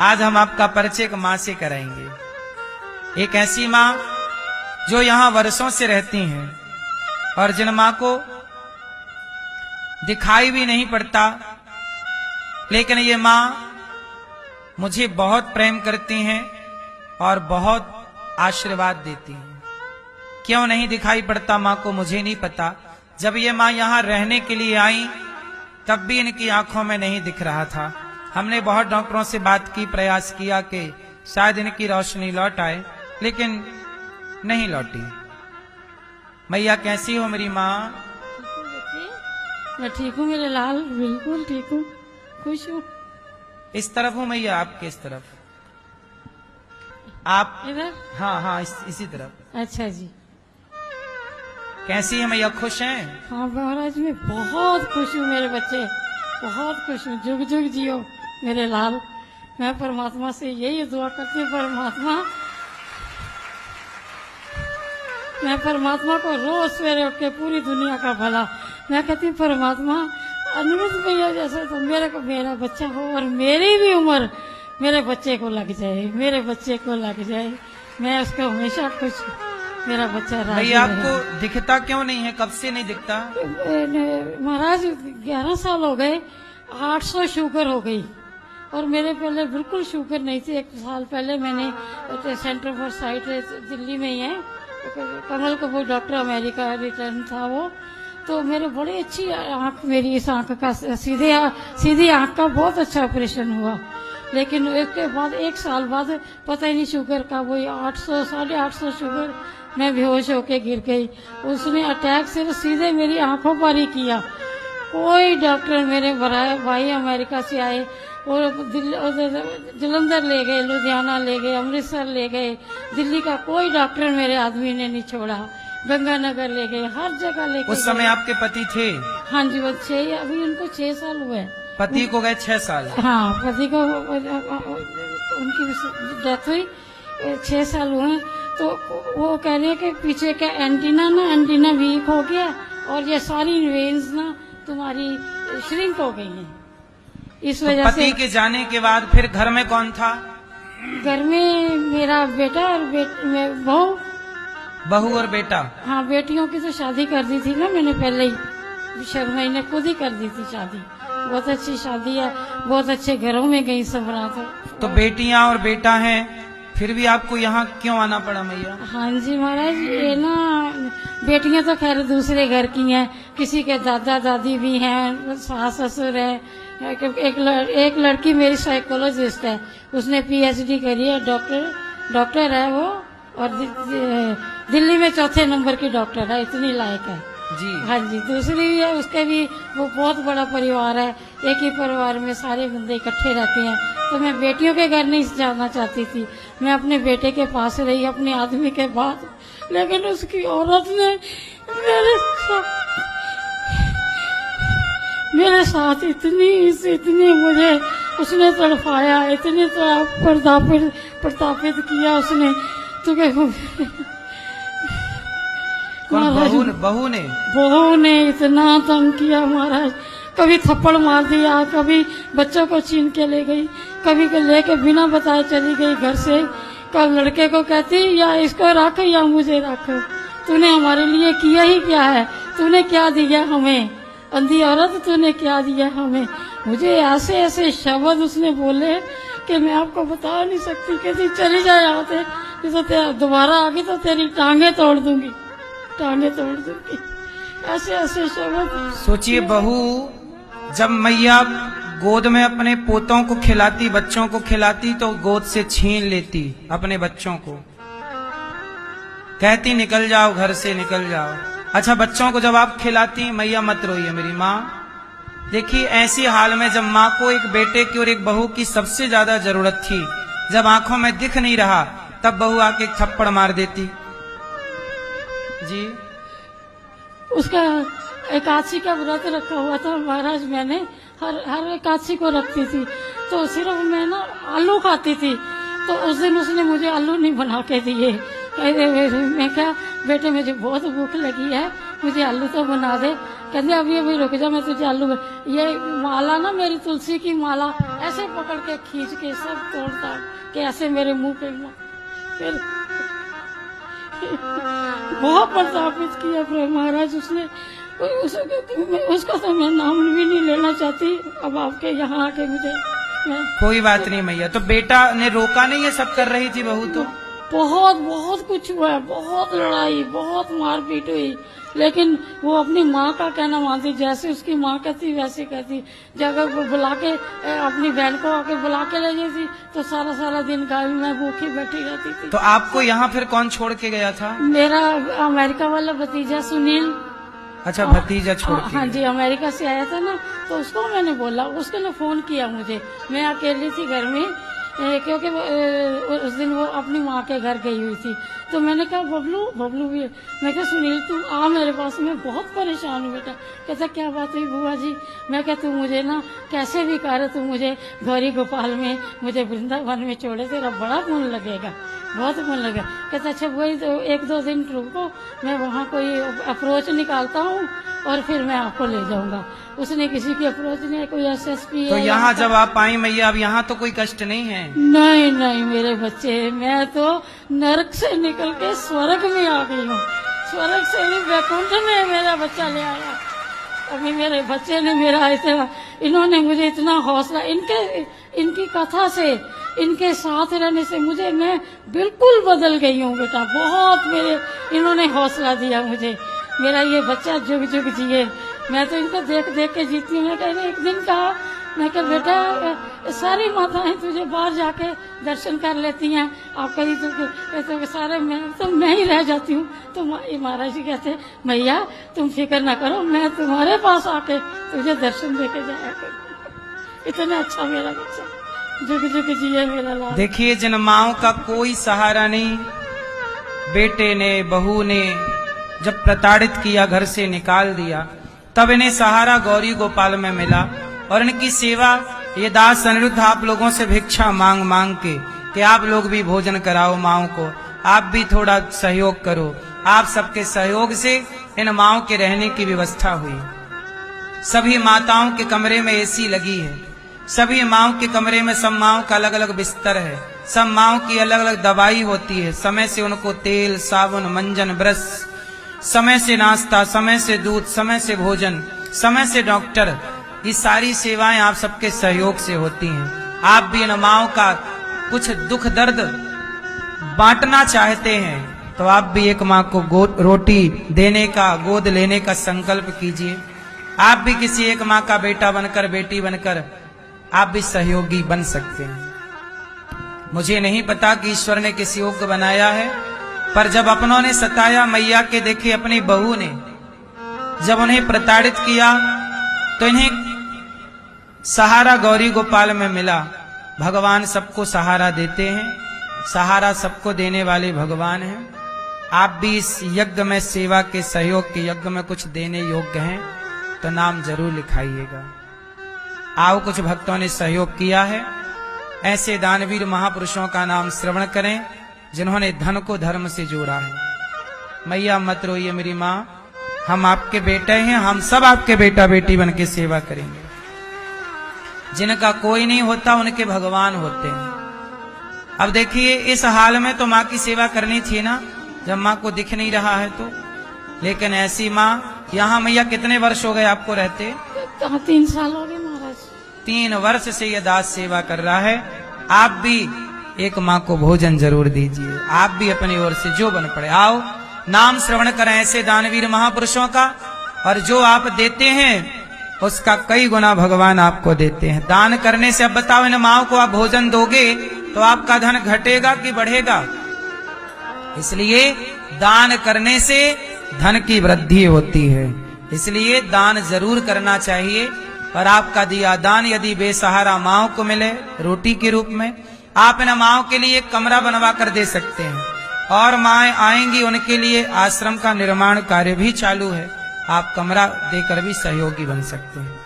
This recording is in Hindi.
आज हम आपका परिचय एक माँ से कराएंगे। एक ऐसी माँ जो यहाँ वर्षों से रहती हैं और जिन माँ को दिखाई भी नहीं पड़ता, लेकिन ये माँ मुझे बहुत प्रेम करती हैं और बहुत आशीर्वाद देती हैं। क्यों नहीं दिखाई पड़ता माँ को मुझे नहीं पता। जब ये माँ यहाँ रहने के लिए आई तब भी इनकी आंखों में नहीं दिख रहा था। हमने बहुत डॉक्टरों से बात की, प्रयास किया कि शायद इनकी रोशनी लौट आए, लेकिन नहीं लौटी। मैया कैसी हो मेरी माँ? मैं ठीक हूँ मेरे लाल, बिल्कुल ठीक हूँ, खुश हूँ। इस तरफ हूँ मैया, आपके इस तरफ। आप इधर? हाँ हाँ, इसी तरफ। अच्छा जी। कैसी है मैया, खुश हैं? हाँ महाराज, मैं बहुत खुश हूँ मेरे बच्चे, बहुत खुश हूँ। जुग जुग जियो मेरे लाल। मैं परमात्मा से यही दुआ करती हूँ, मैं परमात्मा को रोज सवेरे उठ के पूरी दुनिया का भला मैं कहती हूँ, परमात्मा अनिरुद्ध भैया जैसा तो मेरे को मेरा बच्चा हो और मेरी भी उम्र मेरे बच्चे को लग जाए, मेरे बच्चे को लग जाए। मैं उसको हमेशा खुश, मेरा बच्चा राजी भैया रहे। आपको दिखता क्यों नहीं है? कब से नहीं दिखता? महाराज 11 साल हो गए, 800 शुगर हो गई और मेरे पहले बिल्कुल शुगर नहीं थी। 1 साल पहले मैंने सेंटर फॉर साइट दिल्ली में ही है, कमल कपूर डॉक्टर, अमेरिका रिटर्न था वो, तो मेरे बड़ी अच्छी आंख, मेरी इस आंख का सीधी आंख का बहुत अच्छा ऑपरेशन हुआ। लेकिन इसके बाद 1 साल बाद पता ही नहीं शुगर का, वही 800 850 शुगर, मैं बेहोश होके गिर गई। उसने अटैक सिर्फ सीधे मेरी आंखों पर ही किया। कोई डॉक्टर, मेरे भाई अमेरिका से आए और जलंधर ले गए, लुधियाना ले गए, अमृतसर ले गए, दिल्ली का कोई डॉक्टर मेरे आदमी ने नहीं छोड़ा, गंगानगर ले गए, हर जगह ले गए। उस समय आपके पति थे? हाँ जी, वो 6, अभी उनको 6 साल हुए। पति को गए 6 साल? हाँ, पति को उनकी डेथ हुई, 6 साल हुए। तो वो कह रहे हैं कि पीछे का एंटीना वीक हो गया और ये सारी वेन्स ना तुम्हारी श्रिंक हो गई हैं, इस वजह से। पति के जाने के बाद फिर घर में कौन था? घर में मेरा बेटा और बहू और बेटा। हाँ, बेटियों की तो शादी कर दी थी ना मैंने पहले ही, शर्मा ने खुद ही कर दी थी शादी। बहुत अच्छी शादी है, बहुत अच्छे घरों में गई सब रात। तो बेटियां और बेटा हैं, फिर भी आपको यहाँ क्यों आना पड़ा मैया? हाँ जी महाराज, ये ना बेटियां तो खैर दूसरे घर की हैं, किसी के दादा दादी भी हैं, सास ससुर है। एक लड़की मेरी साइकोलॉजिस्ट है, उसने PhD करी है, डॉक्टर है वो, और दिल्ली में 4थे नंबर की डॉक्टर है, इतनी लायक है जी। हाँ जी। दूसरी है, उसके भी वो बहुत बड़ा परिवार है, एक ही परिवार में सारे बंदे इकट्ठे रहते हैं। तो मैं बेटियों के घर नहीं जाना चाहती थी, मैं अपने बेटे के पास रही, अपने आदमी के बाद। लेकिन उसकी औरत ने मेरे साथ इतनी मुझे उसने तड़पाया, इतनी प्रतापित किया उसने, तो बहू ने इतना तंग किया महाराज। कभी थप्पड़ मार दिया, कभी बच्चों को छीन के ले गई, कभी लेके बिना बताए चली गई घर से। कल लड़के को कहती या इसको रख या मुझे रख, तूने हमारे लिए किया ही क्या है, तूने क्या दिया हमें, अंधी औरत तूने क्या दिया हमें। मुझे ऐसे ऐसे शब्द उसने बोले कि मैं आपको बता नहीं सकती। कहती चली जाए यहाँ से, तो दोबारा आ गई तो तेरी टांगे तोड़ दूंगी। ऐसे ऐसे शब्द। सोचिए बहू जब मैया गोद में अपने पोतों को खिलाती, बच्चों को खिलाती, तो गोद से छीन लेती अपने बच्चों को, कहती निकल जाओ घर से, निकल जाओ। अच्छा, बच्चों को जब आप खिलाती, मैया मत रोइए मेरी माँ। देखिए ऐसी हाल में जब माँ को एक बेटे की और एक बहू की सबसे ज्यादा जरूरत थी, जब आंखों में दिख नहीं रहा, तब बहू आके थप्पड़ मार देती। जी, उसका एकादशी का व्रत रखा हुआ था महाराज, मैंने हर एकादशी को रखती थी। तो सिर्फ मैं ना आलू खाती थी, तो उस दिन उसने मुझे आलू नहीं बना के दिए। मैं क्या बेटे मुझे बहुत भूख लगी है, मुझे आलू तो बना दे। कहते अभी अभी रुक जा, मैं तुझे आलू ये माला ना, मेरी तुलसी की माला ऐसे पकड़ के खींच के सब तोड़ता कि ऐसे मेरे मुंह पे फिर बहुत प्रतापित किया प्रेम महाराज उसने। उसका तो मैं नाम भी नहीं लेना चाहती अब आपके यहाँ आके मुझे। कोई बात नहीं मैया, तो बेटा ने रोका नहीं, ये सब कर रही थी बहू तो? बहुत बहुत कुछ हुआ है, बहुत लड़ाई, बहुत मारपीट हुई, लेकिन वो अपनी माँ का कहना मानती, जैसे उसकी माँ कहती वैसे कहती। जब वो बुला के अपनी बहन को आके बुला के ले जाती तो सारा सारा दिन गाय में भूखी बैठी रहती थी। तो आपको यहाँ फिर कौन छोड़ के गया था? मेरा अमेरिका वाला भतीजा सुनील। अच्छा, भतीजा छोड़ के? हाँ जी, अमेरिका से आया था ना, तो उसको मैंने बोला, उसके ने फोन किया मुझे, मैं अकेली थी घर में क्योंकि उस दिन वो अपनी माँ के घर गई हुई थी। तो मैंने कहा बबलू भी, मैं कहा सुनील तू आ मेरे पास, मैं बहुत परेशान हूँ बेटा। कहता क्या बात हुई बुआ जी? मैं कहा तू मुझे ना कैसे भी कर, तू मुझे गौरी गोपाल में, मुझे वृंदावन में छोड़े, तेरा बड़ा मन लगेगा, बहुत मन लगा। कहता अच्छा वही तो 1-2 दिन रुको, मैं वहाँ कोई अप्रोच निकालता हूँ और फिर मैं आपको ले जाऊंगा। उसने किसी की अप्रोच नहीं, कोई SSP। तो यहाँ जब आप आई मैया, अब यहाँ तो कोई कष्ट नहीं है? नहीं नहीं मेरे बच्चे, मैं तो नरक से निकल के स्वर्ग में आ गई हूँ। स्वर्ग से भी वैकुंठ में मेरा बच्चा ले आया। अभी मेरे बच्चे ने मेरा इतना, इन्होंने मुझे इतना हौसला, इनकी कथा से, इनके साथ रहने से मैं बिल्कुल बदल गई हूँ बेटा। बहुत मेरे इन्होंने हौसला दिया मुझे। मेरा ये बच्चा जुग जुग जिए। मैं तो इनको देख देख के जीती हूँ। मैं कह रही एक दिन कहा, मैं कहा बेटा सारी माताएं तुझे बाहर जाके दर्शन कर लेती हैं, आप कहीं तो सारे मैं ही रह जाती हूँ। तो महाराज जी कहते मैया तुम फिक्र ना करो, मैं तुम्हारे पास आके तुझे दर्शन दे के जाया करूँ। इतना अच्छा मेरा बच्चा, जुग जुग जिए मेरा लाल। देखिए, जिन माओ का कोई सहारा नहीं, बेटे ने बहू ने जब प्रताड़ित किया, घर से निकाल दिया, तब इन्हें सहारा गौरी गोपाल में मिला। और इनकी सेवा, ये दास अनिरुद्ध आप लोगों से भिक्षा मांग मांग के कि आप लोग भी भोजन कराओ माओ को, आप भी थोड़ा सहयोग करो। आप सबके सहयोग से इन माओ के रहने की व्यवस्था हुई। सभी माताओं के कमरे में AC लगी है, सभी माओ के कमरे में सब माओ का अलग अलग बिस्तर है, सब माओ की अलग अलग दवाई होती है। समय से उनको तेल, साबुन, मंजन, ब्रश, समय से नाश्ता, समय से दूध, समय से भोजन, समय से डॉक्टर, ये सारी सेवाएं आप सबके सहयोग से होती हैं। आप भी इन माओ का कुछ दुख दर्द बांटना चाहते हैं तो आप भी एक माँ को रोटी देने का, गोद लेने का संकल्प कीजिए। आप भी किसी एक माँ का बेटा बनकर, बेटी बनकर आप भी सहयोगी बन सकते हैं। मुझे नहीं पता कि ईश्वर ने किस योग को बनाया है, पर जब अपनों ने सताया मैया के, देखे अपनी बहू ने जब उन्हें प्रताड़ित किया तो इन्हें सहारा गौरी गोपाल में मिला। भगवान सबको सहारा देते हैं, सहारा सबको देने वाले भगवान हैं। आप भी इस यज्ञ में, सेवा के सहयोग के यज्ञ में कुछ देने योग्य हैं तो नाम जरूर लिखाइएगा। आओ, कुछ भक्तों ने सहयोग किया है, ऐसे दानवीर महापुरुषों का नाम श्रवण करें जिन्होंने धन को धर्म से जोड़ा है। मैया मत रोइए मेरी माँ, हम आपके बेटे हैं, हम सब आपके बेटा बेटी बन के सेवा करेंगे। जिनका कोई नहीं होता उनके भगवान होते हैं। अब देखिए, इस हाल में तो माँ की सेवा करनी थी ना, जब माँ को दिख नहीं रहा है तो। लेकिन ऐसी माँ, यहाँ मैया कितने वर्ष हो गए आपको रहते? 3 साल हो गए महाराज। 3 वर्ष से यह दास सेवा कर रहा है। आप भी एक माँ को भोजन जरूर दीजिए, आप भी अपनी ओर से जो बन पड़े। आओ, नाम श्रवण करें ऐसे दानवीर महापुरुषों का, और जो आप देते हैं उसका कई गुना भगवान आपको देते हैं। दान करने से, अब बताओ, इन माओ को आप भोजन दोगे तो आपका धन घटेगा कि बढ़ेगा? इसलिए दान करने से धन की वृद्धि होती है, इसलिए दान जरूर करना चाहिए। और आपका दिया दान यदि बेसहारा माओ को मिले रोटी के रूप में, आप इन माओ के लिए एक कमरा बनवा कर दे सकते हैं। और माएँ आएंगी, उनके लिए आश्रम का निर्माण कार्य भी चालू है, आप कमरा देकर भी सहयोगी बन सकते हैं।